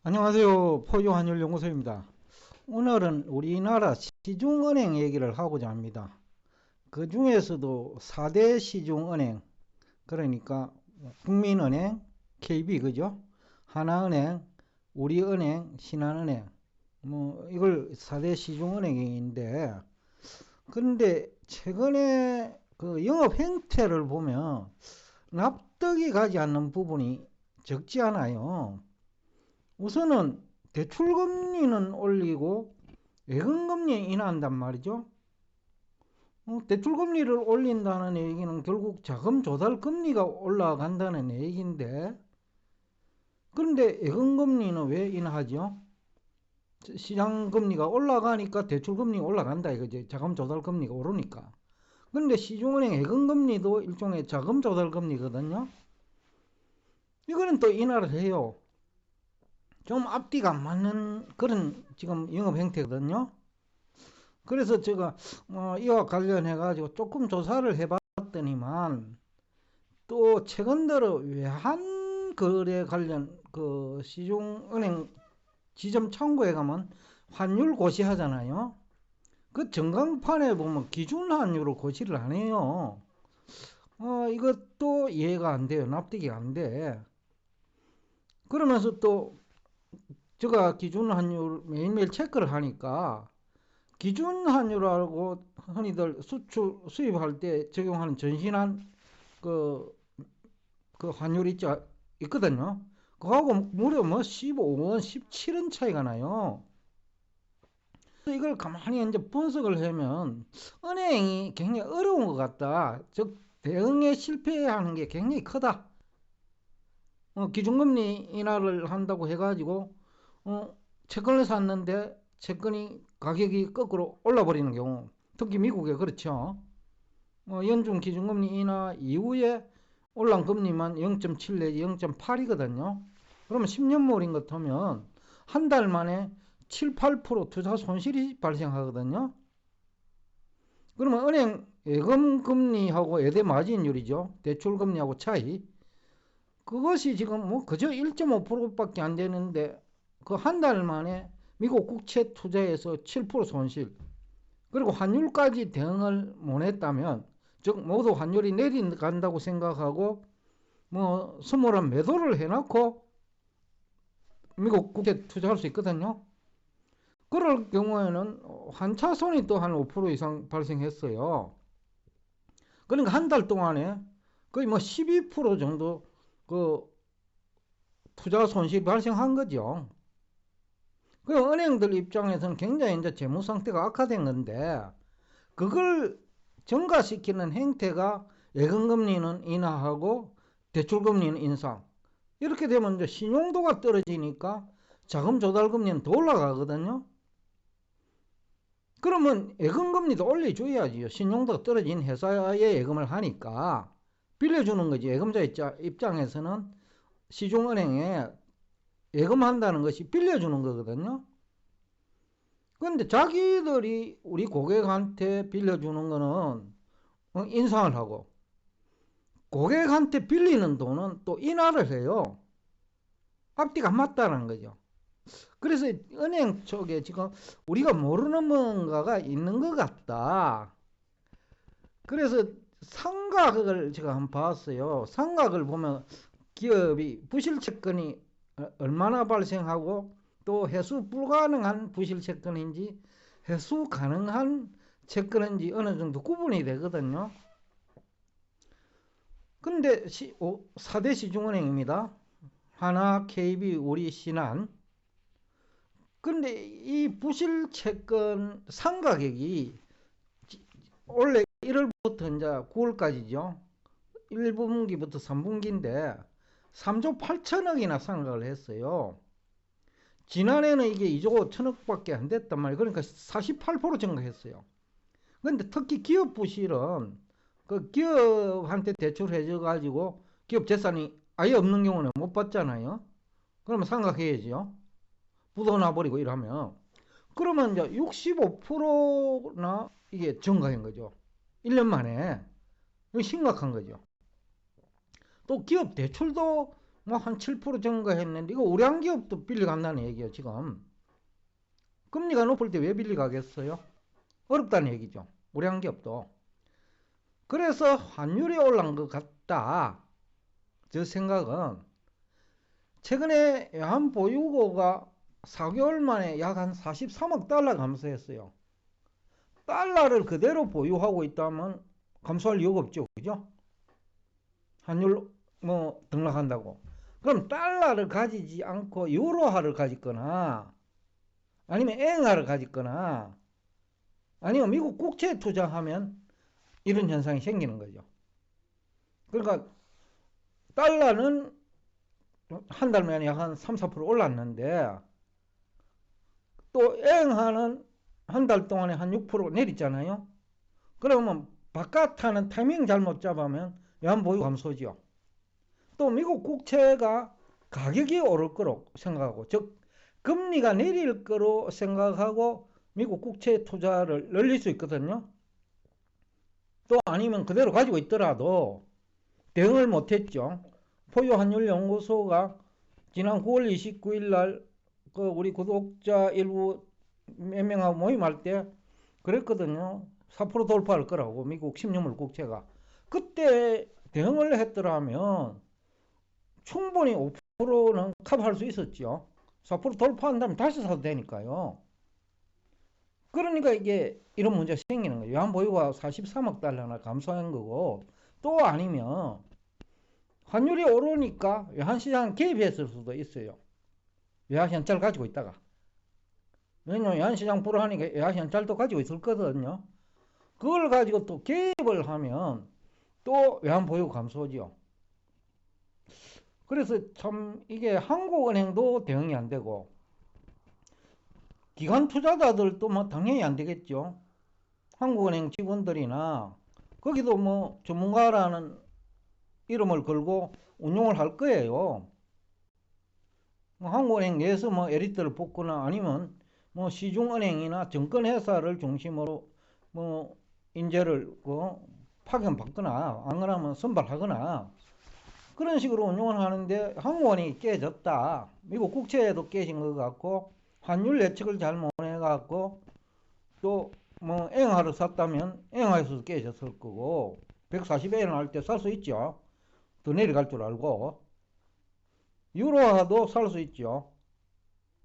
안녕하세요. 포유환율연구소입니다. 오늘은 우리나라 시중은행 얘기를 하고자 합니다. 그 중에서도 4대 시중은행, 그러니까 국민은행, KB, 그죠? 하나은행, 우리은행, 신한은행, 이걸 4대 시중은행인데, 그런데 최근에 그 영업 행태를 보면 납득이 가지 않는 부분이 적지 않아요. 우선은 대출금리는 올리고 예금금리 인하한단 말이죠. 대출금리를 올린다는 얘기는 결국 자금 조달 금리가 올라간다는 얘기인데, 그런데 예금금리는 왜 인하하죠? 시장금리가 올라가니까 대출금리가 올라간다 이거지. 자금 조달 금리가 오르니까. 그런데 시중은행 예금금리도 일종의 자금 조달 금리거든요. 이거는 또 인하를 해요. 좀 앞뒤가 안 맞는 그런 지금 영업 행태거든요. 그래서 제가 이와 관련해 가지고 조금 조사를 해봤더니만, 또 최근 들어 외환거래 관련 그 시중은행 지점 창구에 가면 환율 고시하잖아요. 그 전광판에 보면 기준 환율을 고시를 안 해요. 이것도 이해가 안 돼요. 납득이 안 돼. 그러면서 또 제가 기준 환율 매일매일 체크를 하니까, 기준 환율하고 흔히들 수입할 때 적용하는 전신한 그, 그 환율 있거든요. 그거하고 무려 뭐 15원, 17원 차이가 나요. 이걸 가만히 이제 분석을 하면 은행이 굉장히 어려운 것 같다. 즉, 대응에 실패하는 게 굉장히 크다. 기준금리 인하를 한다고 해가지고, 채권을 샀는데 채권이 가격이 거꾸로 올라버리는 경우, 특히 미국에 그렇죠. 연준 기준금리 인하 이후에 올라온 금리만 0.7 내지 0.8이거든요. 그러면 10년물인 것 하면 한 달 만에 7, 8% 투자 손실이 발생하거든요. 그러면 은행 예금 금리하고 예대 마진율이죠. 대출 금리하고 차이. 그것이 지금 뭐 그저 1.5%밖에 안 되는데, 그 한 달 만에 미국 국채 투자에서 7% 손실, 그리고 환율까지 대응을 못했다면, 즉 모두 환율이 내려간다고 생각하고 뭐 스물한 매도를 해놓고 미국 국채 투자할 수 있거든요. 그럴 경우에는 환차손이 또 한 5% 이상 발생했어요. 그러니까 한 달 동안에 거의 뭐 12% 정도 그 투자 손실이 발생한 거죠. 그 은행들 입장에서는 굉장히 이제 재무 상태가 악화된 건데, 그걸 증가시키는 행태가 예금금리는 인하하고 대출금리는 인상. 이렇게 되면 이제 신용도가 떨어지니까 자금 조달금리는 더 올라가거든요. 그러면 예금금리도 올려줘야지요. 신용도가 떨어진 회사에 예금을 하니까 빌려주는 거지. 예금자 입장에서는 시중은행에 예금한다는 것이 빌려주는 거거든요. 그런데 자기들이 우리 고객한테 빌려주는 거는 인상을 하고, 고객한테 빌리는 돈은 또 인하를 해요. 앞뒤가 안 맞다는 거죠. 그래서 은행 쪽에 지금 우리가 모르는 뭔가가 있는 것 같다. 그래서 상각을 제가 한번 봤어요. 상각을 보면 기업이 부실 채권이 얼마나 발생하고, 또 회수 불가능한 부실 채권인지 회수 가능한 채권인지 어느 정도 구분이 되거든요. 근데 4대 시중은행입니다. 하나, KB, 우리, 신한. 근데 이 부실 채권 상가격이 원래 1월부터 이제 9월까지죠. 1분기부터 3분기인데 3조 8천억이나 상각을 했어요. 지난해는 이게 2조 5천억밖에 안 됐단 말이에요. 그러니까 48% 증가했어요. 그런데 특히 기업 부실은 그 기업한테 대출해줘 가지고 기업 재산이 아예 없는 경우는 못 받잖아요. 그러면 상각해야죠. 묻어놔버리고 이러면. 그러면 이제 65%나 이게 증가한 거죠. 1년 만에. 이거 심각한 거죠. 또 기업 대출도 뭐 한 7% 증가했는데 이거 우량기업도 빌려간다는 얘기예요. 지금 금리가 높을 때 왜 빌려가겠어요? 어렵다는 얘기죠. 우량기업도. 그래서 환율이 올라간 것 같다. 저 생각은 최근에 외환보유고가 4개월 만에 약 한 43억 달러 감소했어요. 달러를 그대로 보유하고 있다면 감소할 이유가 없죠. 그죠? 환율 뭐 등락한다고. 그럼 달러를 가지지 않고 유로화를 가졌거나 아니면 엔화를 가졌거나 아니면 미국 국채에 투자하면 이런 현상이 생기는 거죠. 그러니까 달러는 한 달 만에 약 한 3, 4% 올랐는데 또 엔화는 한 달 동안에 한 6% 내렸잖아요. 그러면 바깥하는 타이밍 잘못 잡으면 외환보유 감소죠. 또 미국 국채가 가격이 오를 거로 생각하고 즉 금리가 내릴 거로 생각하고 미국 국채 투자를 늘릴 수 있거든요. 또 아니면 그대로 가지고 있더라도 대응을 못했죠. 포유환율연구소가 지난 9월 29일 날 그 우리 구독자 일부 몇 명하고 모임할 때 그랬거든요. 4% 돌파할 거라고 미국 10년물 국채가. 그때 대응을 했더라면 충분히 5%는 커버할 수 있었죠. 4% 돌파한다면 다시 사도 되니까요. 그러니까 이게 이런 문제가 생기는 거예요. 외환보유가 43억 달러나 감소한 거고 또 아니면 환율이 오르니까 외환시장 개입했을 수도 있어요. 외환현찰 가지고 있다가. 왜냐면 외환시장 불안하니까 외환현찰도 가지고 있을 거거든요. 그걸 가지고 또 개입을 하면 또 외환보유 감소죠. 그래서 참 이게 한국은행도 대응이 안 되고 기관 투자자들도 뭐 당연히 안 되겠죠. 한국은행 직원들이나 거기도 뭐 전문가라는 이름을 걸고 운용을 할 거예요. 뭐 한국은행 내에서 뭐 에리트를 뽑거나 아니면 뭐 시중은행이나 증권회사를 중심으로 뭐 인재를 파견받거나 안 그러면 선발하거나 그런 식으로 운용을 하는데 한국은행이 깨졌다. 미국 국채도 깨진 것 같고 환율 예측을 잘못해갖고 또 뭐 엔화를 샀다면 엔화에서도 깨졌을 거고 140엔을 할 때 살 수 있죠. 더 내려갈 줄 알고 유로화도 살 수 있죠.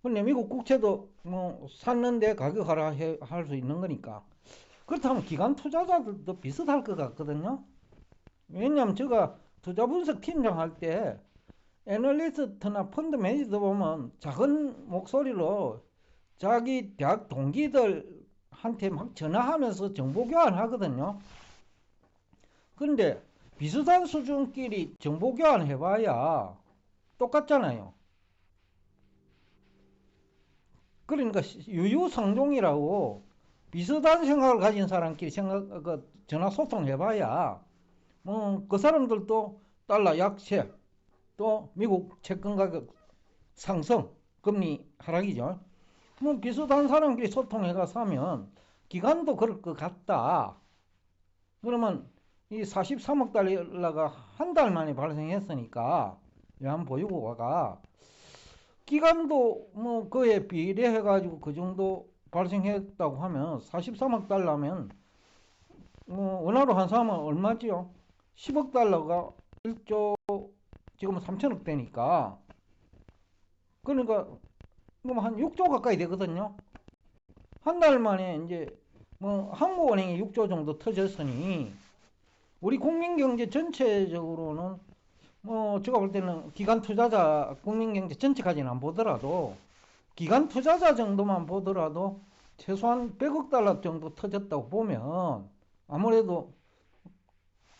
근데 미국 국채도 뭐 샀는데 가격 하락할 수 있는 거니까. 그렇다면 기관 투자자들도 비슷할 것 같거든요. 왜냐하면 제가 투자 분석 팀장 할 때 애널리스트나 펀드 매니저 보면 작은 목소리로 자기 대학 동기들한테 막 전화하면서 정보 교환하거든요. 그런데 비슷한 수준끼리 정보 교환해봐야 똑같잖아요. 그러니까 유유상종이라고 비슷한 생각을 가진 사람끼리 전화 소통해봐야 뭐 그 사람들도 달러 약세 또 미국 채권 가격 상승 금리 하락이죠. 뭐 비슷한 사람끼리 소통해가 사면 기간도 그럴 것 같다. 그러면 이 43억 달러가 한 달 만에 발생했으니까 외환보유고가 기간도 뭐 그에 비례해 가지고 그 정도 발생했다고 하면 43억 달러면 원화로 환산하면 얼마지요? 10억 달러가 1조 지금 3천억 되니까 그러니까 한 6조 가까이 되거든요. 한 달 만에 이제 뭐 한국은행이 6조 정도 터졌으니 우리 국민경제 전체적으로는 뭐 제가 볼 때는 기관 투자자 국민경제 전체까지는 안 보더라도 기관 투자자 정도만 보더라도 최소한 100억 달러 정도 터졌다고 보면 아무래도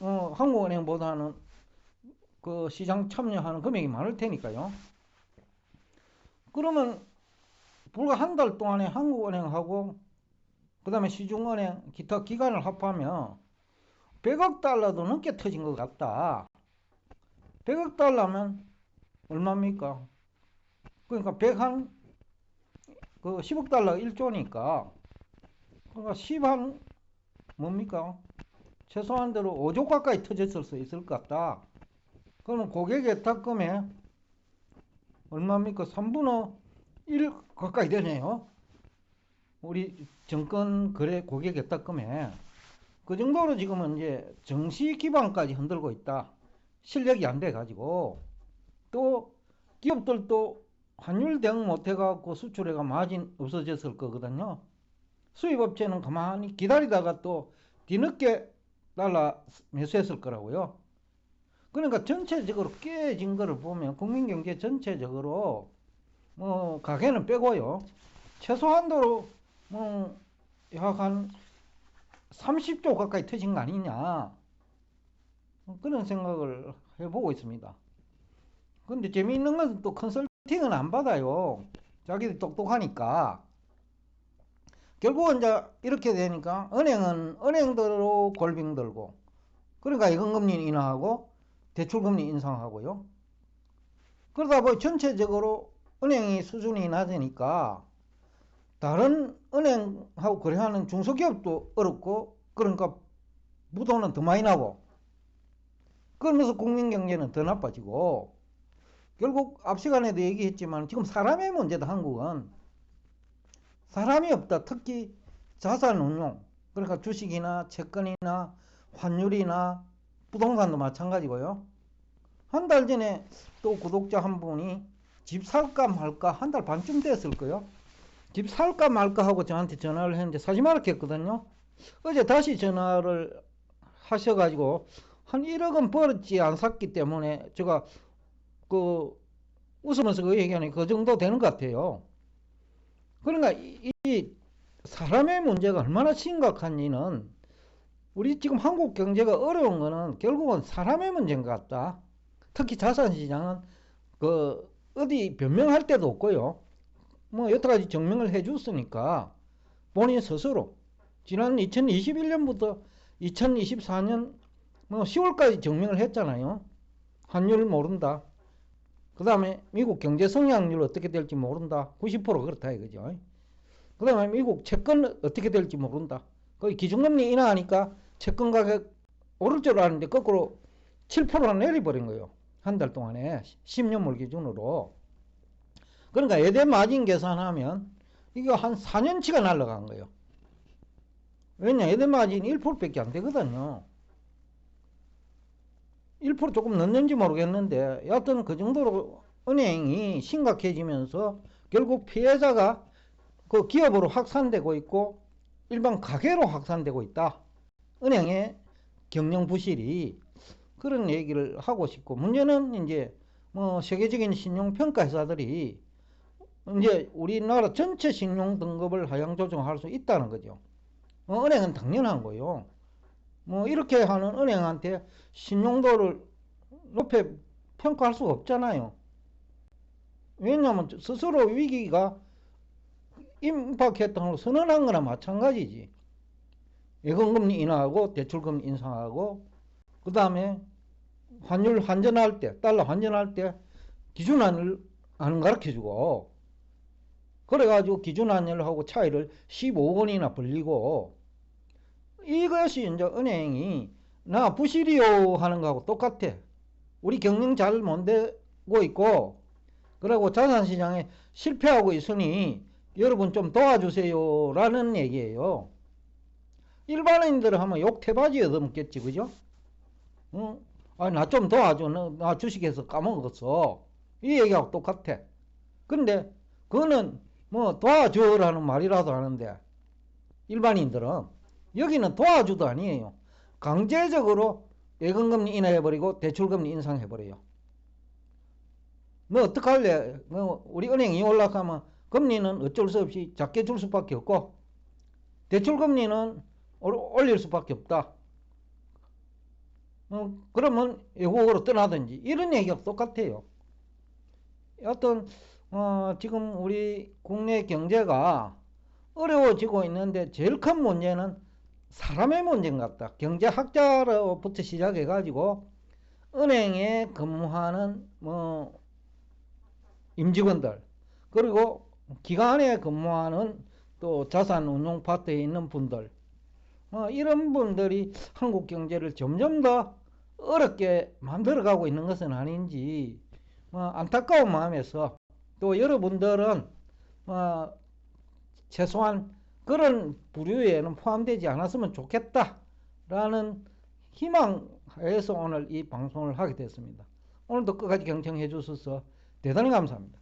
한국은행보다는 그 시장 참여하는 금액이 많을 테니까요. 그러면 불과 한 달 동안에 한국은행하고 그 다음에 시중은행 기타 기관을 합하면 100억 달러도 넘게 터진 것 같다. 100억 달러면 얼마입니까? 그러니까 100한 그 10억 달러 1조니까 그러니까 10한 뭡니까? 최소한대로 5조 가까이 터졌을 수 있을 것 같다. 그러면 고객의 탁금에 얼마입니까? 3분의 1 가까이 되네요. 우리 정권 거래 고객의 딱금에. 그 정도로 지금은 이제 정시 기반까지 흔들고 있다. 실력이 안 돼가지고. 또 기업들도 환율 대응 못해갖고 수출해가 마진 없어졌을 거거든요. 수입업체는 가만히 기다리다가 또 뒤늦게 달러 매수했을 거라고요. 그러니까 전체적으로 깨진 거를 보면 국민경제 전체적으로 뭐 가게는 빼고요. 최소한도로 뭐 약 한 30조 가까이 터진 거 아니냐, 그런 생각을 해보고 있습니다. 근데 재미있는 것은 또 컨설팅은 안 받아요. 자기들 똑똑하니까. 결국은 이제 이렇게 되니까 은행은 은행대로 골병 들고, 그러니까 예금금리 인하하고 대출금리 인상하고요. 그러다 보니 전체적으로 은행이 수준이 낮으니까 다른 은행하고 거래하는 중소기업도 어렵고, 그러니까 부도는 더 많이 나고, 그러면서 국민경제는 더 나빠지고, 결국 앞 시간에도 얘기했지만 지금 사람의 문제다. 한국은 사람이 없다. 특히 자산운용, 그러니까 주식이나 채권이나 환율이나 부동산도 마찬가지고요. 한 달 전에 또 구독자 한 분이 집 살까 말까, 한 달 반쯤 됐을 거요. 집 살까 말까 하고 저한테 전화를 했는데 사지 말라 했거든요. 어제 다시 전화를 하셔가지고 한 1억은 벌었지 안 샀기 때문에 제가 그 웃으면서 그 얘기하니 그 정도 되는 것 같아요. 그러니까 이 사람의 문제가 얼마나 심각한지는, 우리 지금 한국 경제가 어려운 거는 결국은 사람의 문제인 것 같다. 특히 자산시장은 그 어디 변명할 데도 없고요. 뭐 여태까지 증명을 해줬으니까 본인 스스로 지난 2021년부터 2024년 뭐 10월까지 증명을 했잖아요. 환율 모른다. 그 다음에 미국 경제 성장률 어떻게 될지 모른다. 90% 그렇다 이거죠. 그 다음에 미국 채권 어떻게 될지 모른다. 거기 기준금리 인하하니까 채권 가격 오를 줄 알았는데 거꾸로 7%나 내려버린 거예요. 한 달 동안에 10년물 기준으로. 그러니까 예대 마진 계산하면 이거 한 4년치가 날라간 거예요. 왜냐, 예대 마진 1%밖에 안 되거든요. 1% 조금 넘는지 모르겠는데 여하튼 그 정도로 은행이 심각해지면서 결국 피해자가 그 기업으로 확산되고 있고 일반 가게로 확산되고 있다. 은행의 경영 부실이. 그런 얘기를 하고 싶고, 문제는 이제 뭐 세계적인 신용평가 회사들이 이제 우리나라 전체 신용 등급을 하향 조정할 수 있다는 거죠. 은행은 당연한 거요. 뭐 이렇게 하는 은행한테 신용도를 높여 평가할 수가 없잖아요. 왜냐하면 스스로 위기가 임박했다고 선언한 거나 마찬가지지. 예금금리 인하하고 대출금리 인상하고, 그 다음에 환율 환전할 때, 달러 환전할 때 기준환율 안 가르쳐주고, 그래가지고 기준환율하고 차이를 15원이나 벌리고, 이것이 이제 은행이 나 부실이요 하는 거하고 똑같아. 우리 경영 잘 못 되고 있고, 그리고 자산시장에 실패하고 있으니 여러분 좀 도와주세요 라는 얘기예요. 일반인들 하면 욕 태바지 얻어먹겠지, 그죠? 응? 나 좀 도와줘. 나 주식에서 까먹었어. 이 얘기하고 똑같아. 근데 그거는 뭐 도와줘라는 말이라도 하는데, 일반인들은 여기는 도와주도 아니에요. 강제적으로 예금금리 인하해버리고 대출금리 인상해버려요. 뭐 어떡할래? 뭐 우리 은행이 올라가면 금리는 어쩔 수 없이 작게 줄 수밖에 없고, 대출금리는 올릴 수밖에 없다. 그러면 외국으로 떠나든지, 이런 얘기가 똑같아요. 여하튼 지금 우리 국내 경제가 어려워지고 있는데 제일 큰 문제는 사람의 문제인 것 같다. 경제학자로부터 시작해가지고 은행에 근무하는 뭐 임직원들, 그리고 기관에 근무하는 또 자산운용 파트에 있는 분들, 이런 분들이 한국 경제를 점점 더 어렵게 만들어가고 있는 것은 아닌지 안타까운 마음에서 또 여러분들은 최소한 그런 부류에는 포함되지 않았으면 좋겠다라는 희망하에서 오늘 이 방송을 하게 됐습니다. 오늘도 끝까지 경청해 주셔서 대단히 감사합니다.